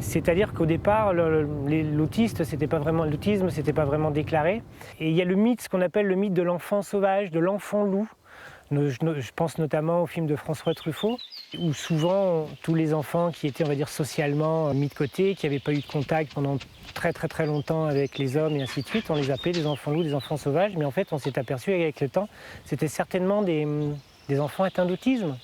C'est-à-dire qu'au départ, l'autisme, c'était pas vraiment déclaré. Et il y a le mythe, ce qu'on appelle le mythe de l'enfant sauvage, de l'enfant loup. Je pense notamment au film de François Truffaut, où souvent tous les enfants qui étaient, on va dire, socialement mis de côté, qui n'avaient pas eu de contact pendant très très très longtemps avec les hommes et ainsi de suite, on les appelait des enfants loups, des enfants sauvages. Mais en fait, on s'est aperçu avec le temps, c'était certainement des enfants atteints d'autisme.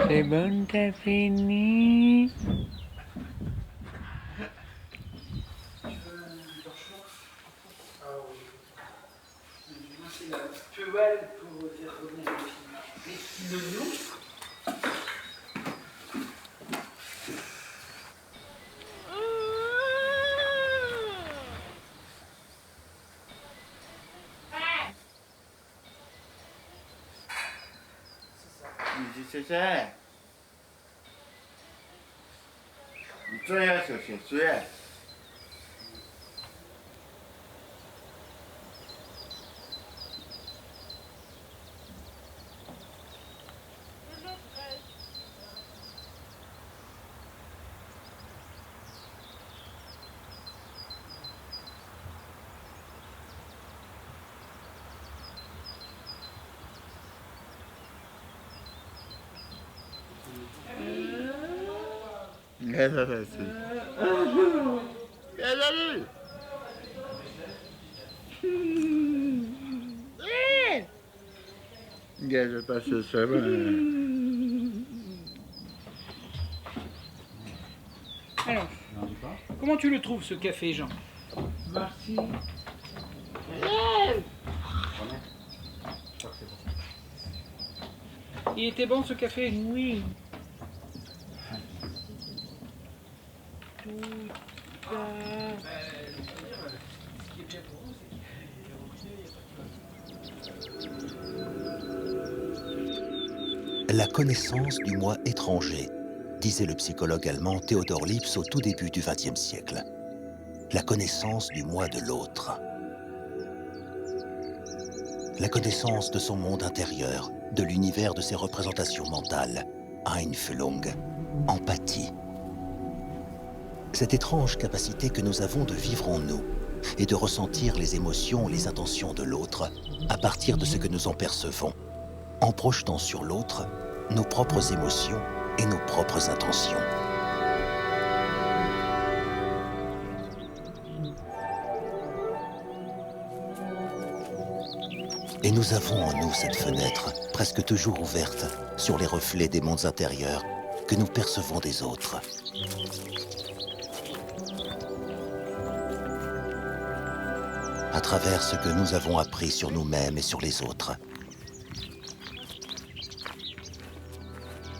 C'est bon, t'as fini. C'est ça. 你这样小心睡。Je passe ça. Alors, comment tu le trouves ce café, Jean? Merci. Il était bon ce café? Oui. La connaissance du moi étranger, disait le psychologue allemand Theodor Lipps au tout début du XXe siècle. La connaissance du moi de l'autre. La connaissance de son monde intérieur, de l'univers de ses représentations mentales. Einfühlung, empathie. Cette étrange capacité que nous avons de vivre en nous et de ressentir les émotions, les intentions de l'autre à partir de ce que nous en percevons, en projetant sur l'autre nos propres émotions et nos propres intentions. Et nous avons en nous cette fenêtre, presque toujours ouverte, sur les reflets des mondes intérieurs que nous percevons des autres. À travers ce que nous avons appris sur nous-mêmes et sur les autres.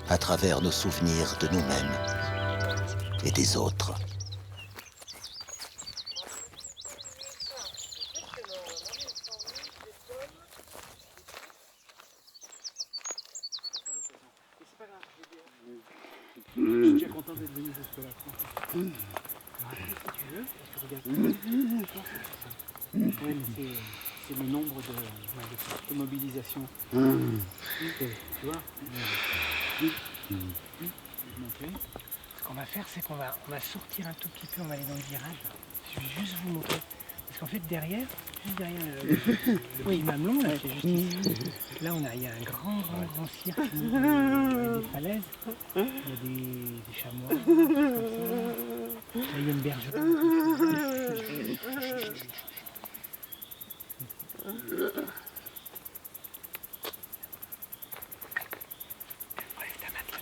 À travers nos souvenirs de nous-mêmes et des autres. Je suis déjà content d'être venu jusque-là. Raconte si tu veux, parce que regarde, ouais, mais c'est le nombre de mobilisations. Tu vois okay. Ce qu'on va faire, c'est qu'on va sortir un tout petit peu, on va aller dans le virage. Je vais juste vous montrer. Parce qu'en fait, derrière, juste derrière le petit mamelon, là, qui est juste ici, là, il y a un grand cirque, il y a des falaises, il y a des chamois, comme ça. Là, il y a une bergerie. Enlève ta main de là.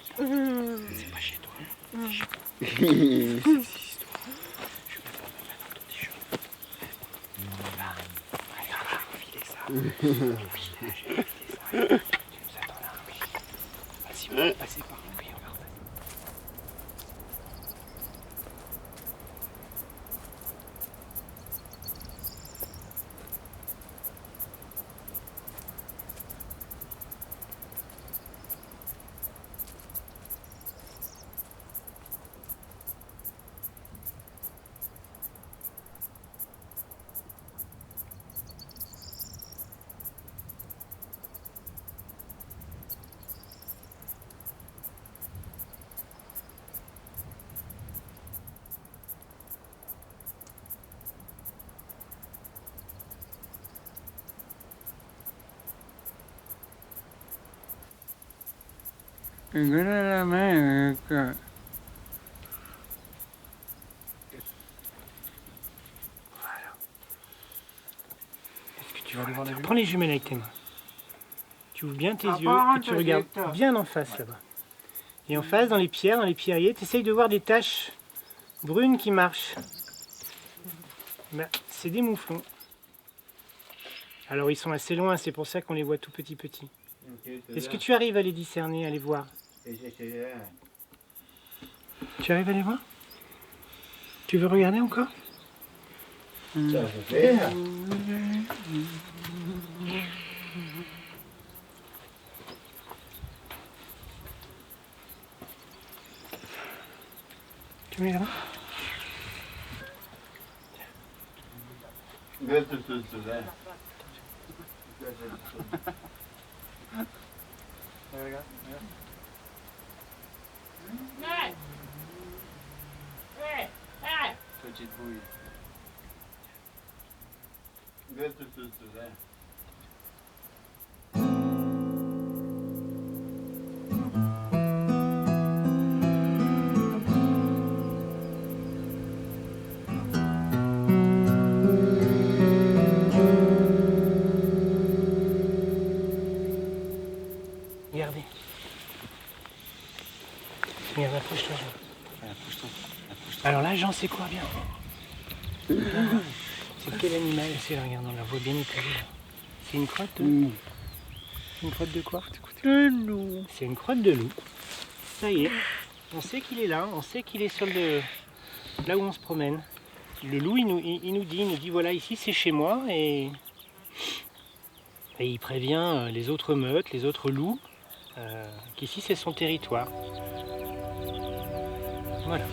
C'est pas chez toi. C'est chez moi. Je vais mettre ma main dans ton t-shirt. Là. Attends là, oui. Vas-y, on va passer par là. Oui, on va repasser. Guarda la main, Est-ce que tu vas aller voir la vue? Prends les jumelles avec tes mains. Tu ouvres bien tes Ah, yeux pas et un tu regardes projecteur. bien en face là-bas. Et en face, dans les pierres, dans les pierriers, tu essayes de voir des taches brunes qui marchent. Ben, c'est des mouflons. Alors ils sont assez loin, c'est pour ça qu'on les voit tout petits. Est-ce que tu arrives à les discerner, à les voir? Tu arrives à les voir? Tu veux regarder encore? Ça se fait. Tu mets là? Petite bouille. Regardez. Regarde, approche-toi, Jean. Alors là, Jean, c'est quoi bien? C'est quel animal? C'est là, regarde, on la voit bien étalée. Là. C'est une crotte de... C'est une crotte de quoi? C'est une crotte de loup. Ça y est, on sait qu'il est là, on sait qu'il est sur le... là où on se promène. Le loup, il nous dit voilà, ici c'est chez moi, et il prévient les autres meutes, les autres loups, qu'ici c'est son territoire. Voilà.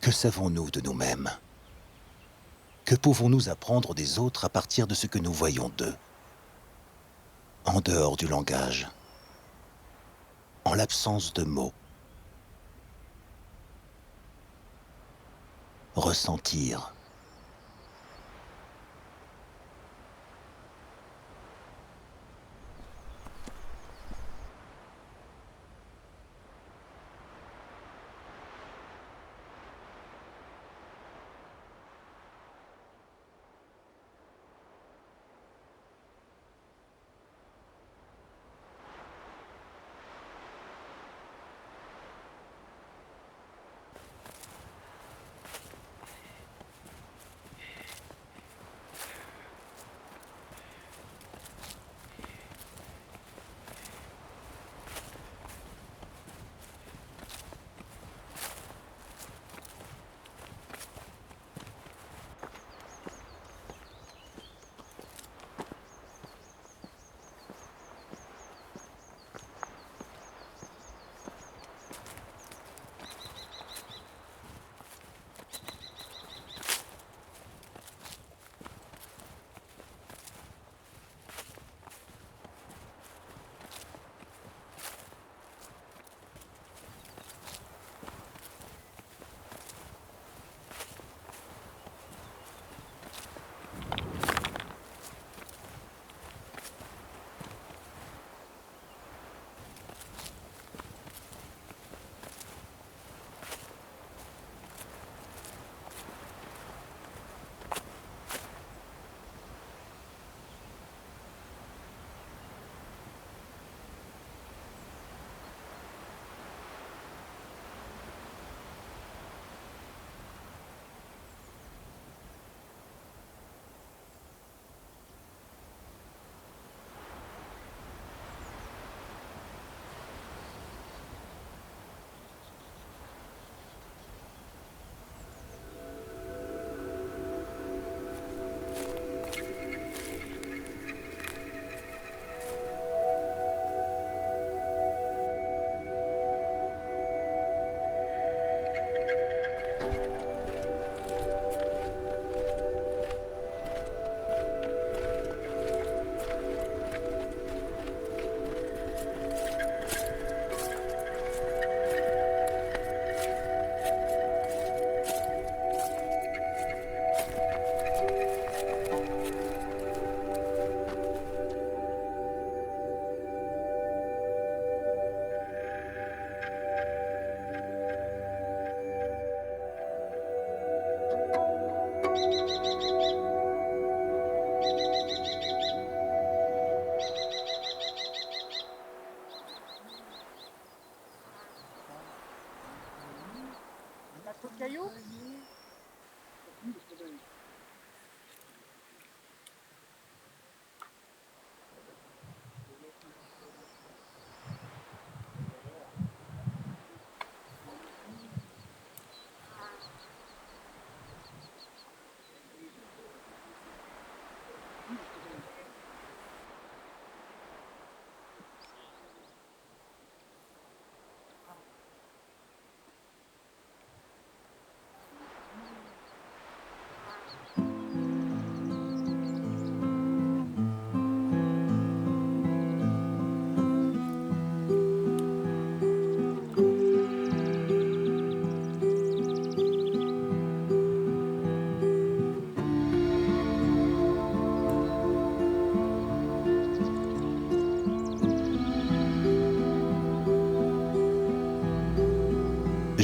Que savons-nous de nous-mêmes? Que pouvons-nous apprendre des autres à partir de ce que nous voyons d'eux? En dehors du langage, en l'absence de mots. Ressentir.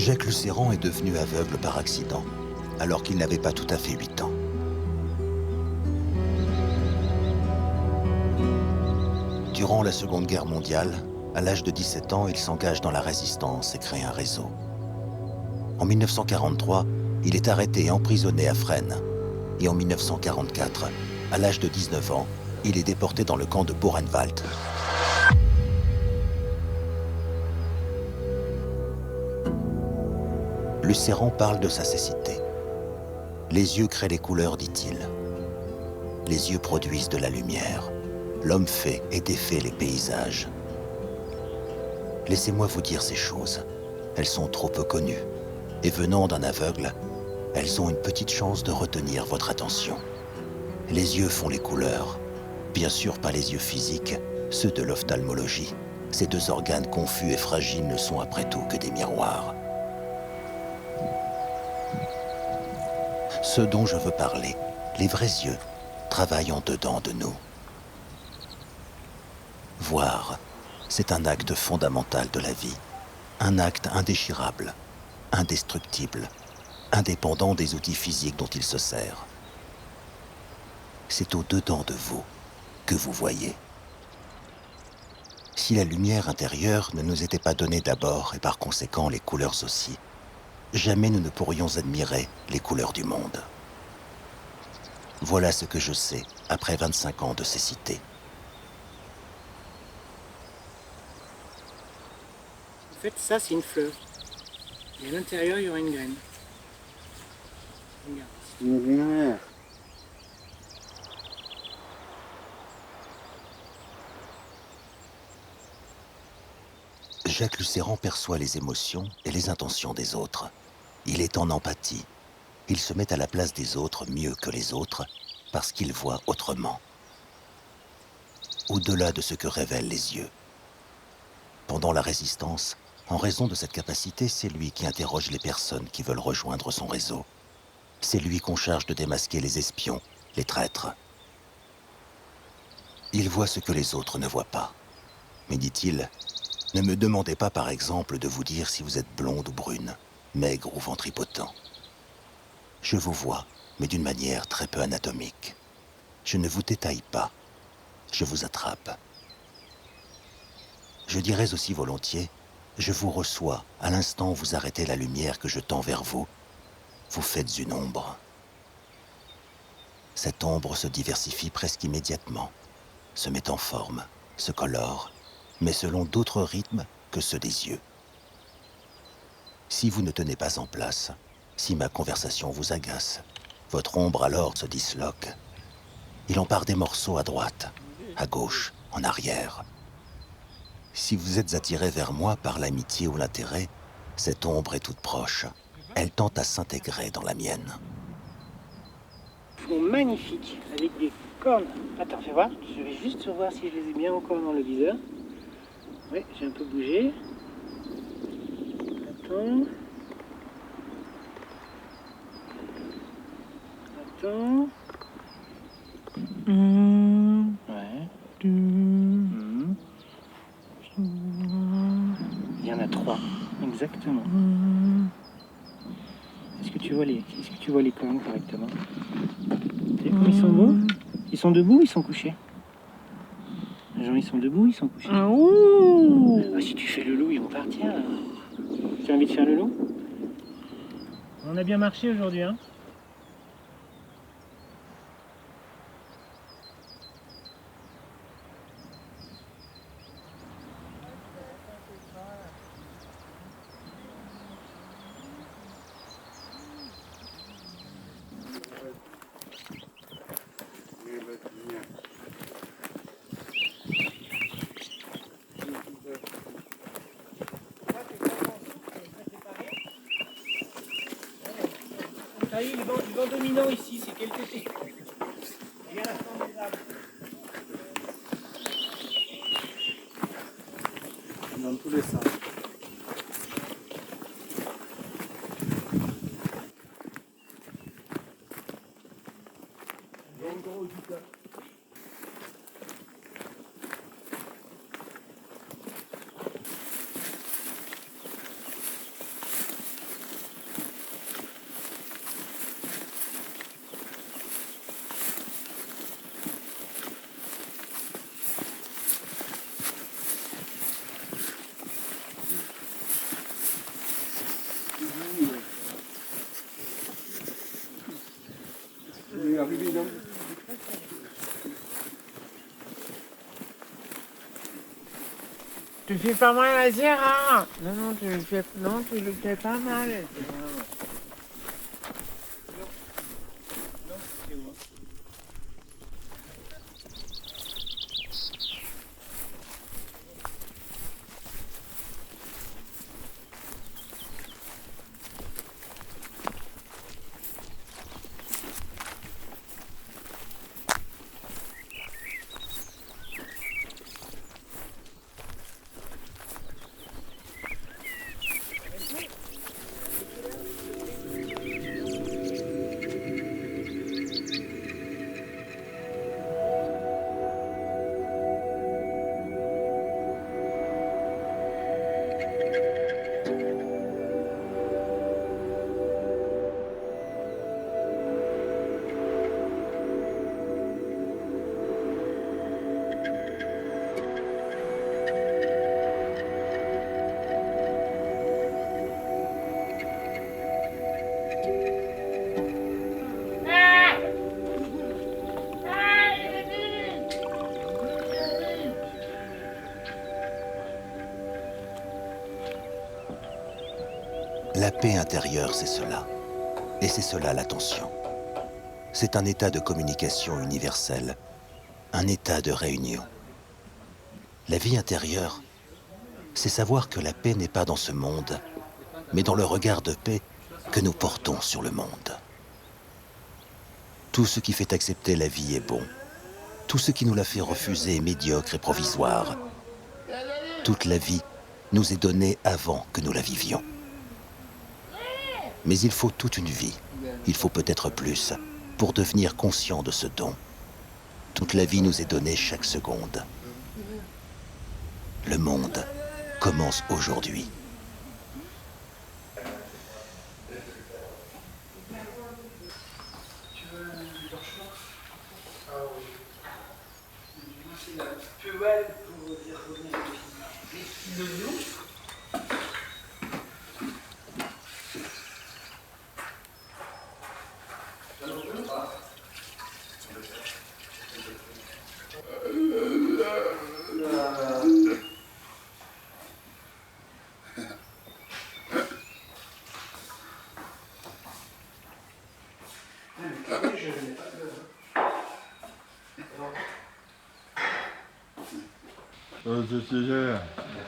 Jacques Lucéran est devenu aveugle par accident, alors qu'il n'avait pas tout à fait 8 ans. Durant la Seconde Guerre mondiale, à l'âge de 17 ans, il s'engage dans la résistance et crée un réseau. En 1943, il est arrêté et emprisonné à Fresnes. Et en 1944, à l'âge de 19 ans, il est déporté dans le camp de Buchenwald. Lucéran parle de sa cécité. Les yeux créent les couleurs, dit-il. Les yeux produisent de la lumière. L'homme fait et défait les paysages. Laissez-moi vous dire ces choses. Elles sont trop peu connues. Et venant d'un aveugle, elles ont une petite chance de retenir votre attention. Les yeux font les couleurs. Bien sûr pas les yeux physiques, ceux de l'ophtalmologie. Ces deux organes confus et fragiles ne sont après tout que des miroirs. Ceux dont je veux parler, les vrais yeux, travaillent en dedans de nous. Voir, c'est un acte fondamental de la vie. Un acte indéchirable, indestructible, indépendant des outils physiques dont il se sert. C'est au-dedans de vous que vous voyez. Si la lumière intérieure ne nous était pas donnée d'abord et par conséquent les couleurs aussi, jamais nous ne pourrions admirer les couleurs du monde. Voilà ce que je sais après 25 ans de cécité. En fait, ça, c'est une fleur. Et à l'intérieur, il y aura une graine. Regarde. Jacques Lucéran perçoit les émotions et les intentions des autres. Il est en empathie. Il se met à la place des autres mieux que les autres parce qu'il voit autrement. Au-delà de ce que révèlent les yeux. Pendant la Résistance, en raison de cette capacité, c'est lui qui interroge les personnes qui veulent rejoindre son réseau. C'est lui qu'on charge de démasquer les espions, les traîtres. Il voit ce que les autres ne voient pas. Mais dit-il, ne me demandez pas par exemple de vous dire si vous êtes blonde ou brune, maigre ou ventripotent. Je vous vois, mais d'une manière très peu anatomique. Je ne vous détaille pas, je vous attrape. Je dirais aussi volontiers, je vous reçois à l'instant où vous arrêtez la lumière que je tends vers vous. Vous faites une ombre. Cette ombre se diversifie presque immédiatement, se met en forme, se colore, mais selon d'autres rythmes que ceux des yeux. Si vous ne tenez pas en place, si ma conversation vous agace, votre ombre alors se disloque. Il en part des morceaux à droite, à gauche, en arrière. Si vous êtes attiré vers moi par l'amitié ou l'intérêt, cette ombre est toute proche. Elle tente à s'intégrer dans la mienne. Ils sont magnifiques, avec des cornes. Attends, fais voir. Je vais juste voir si je les ai bien encore dans le viseur. Oui, j'ai un peu bougé. Attends. Attends. Ouais. Il y en a 3, exactement. Est-ce que tu vois les cornes correctement? Tu sais comme ils sont beaux? Ils sont debout ou ils sont couchés? Genre ils sont debout ou ils sont couchés? Ah, si tu fais le loup, ils vont partir. Tu as envie de faire le loup? On a bien marché aujourd'hui, hein? Ah oui, le vent dominant ici, c'est quel côté? Il y a la forme des arbres. Dans tous les sens. Tu fais pas mal à Gérard. Non, tu le fais pas mal. intérieure, c'est cela. Et c'est cela l'attention. C'est un état de communication universelle, un état de réunion. La vie intérieure, c'est savoir que la paix n'est pas dans ce monde, mais dans le regard de paix que nous portons sur le monde. Tout ce qui fait accepter la vie est bon. Tout ce qui nous la fait refuser est médiocre et provisoire. Toute la vie nous est donnée avant que nous la vivions. Mais il faut toute une vie, il faut peut-être plus, pour devenir conscient de ce don. Toute la vie nous est donnée chaque seconde. Le monde commence aujourd'hui.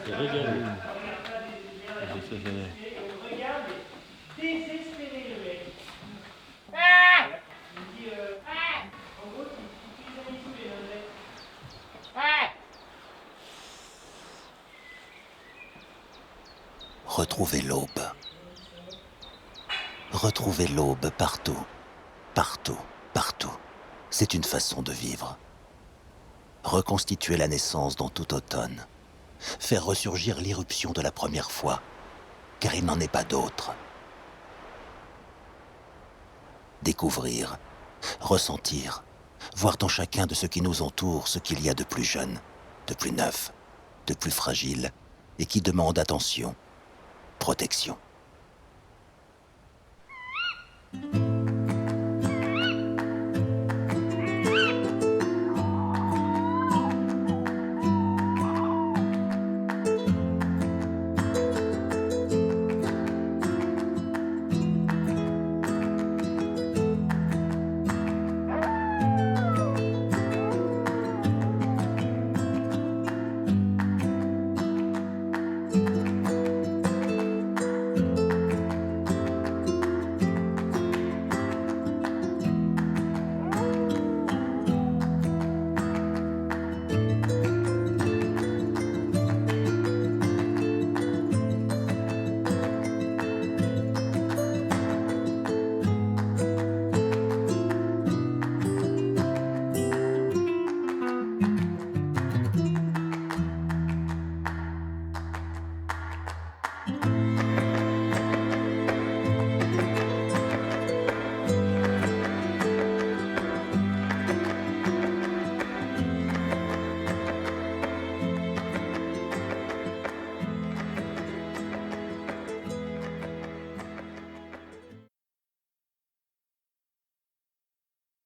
C'est régalé. Retrouvez l'aube. Retrouvez l'aube partout, partout, partout. C'est une façon de vivre. Reconstituer la naissance dans tout automne. Faire ressurgir l'irruption de la première fois, car il n'en est pas d'autre. Découvrir, ressentir, voir dans chacun de ce qui nous entoure ce qu'il y a de plus jeune, de plus neuf, de plus fragile, et qui demande attention, protection.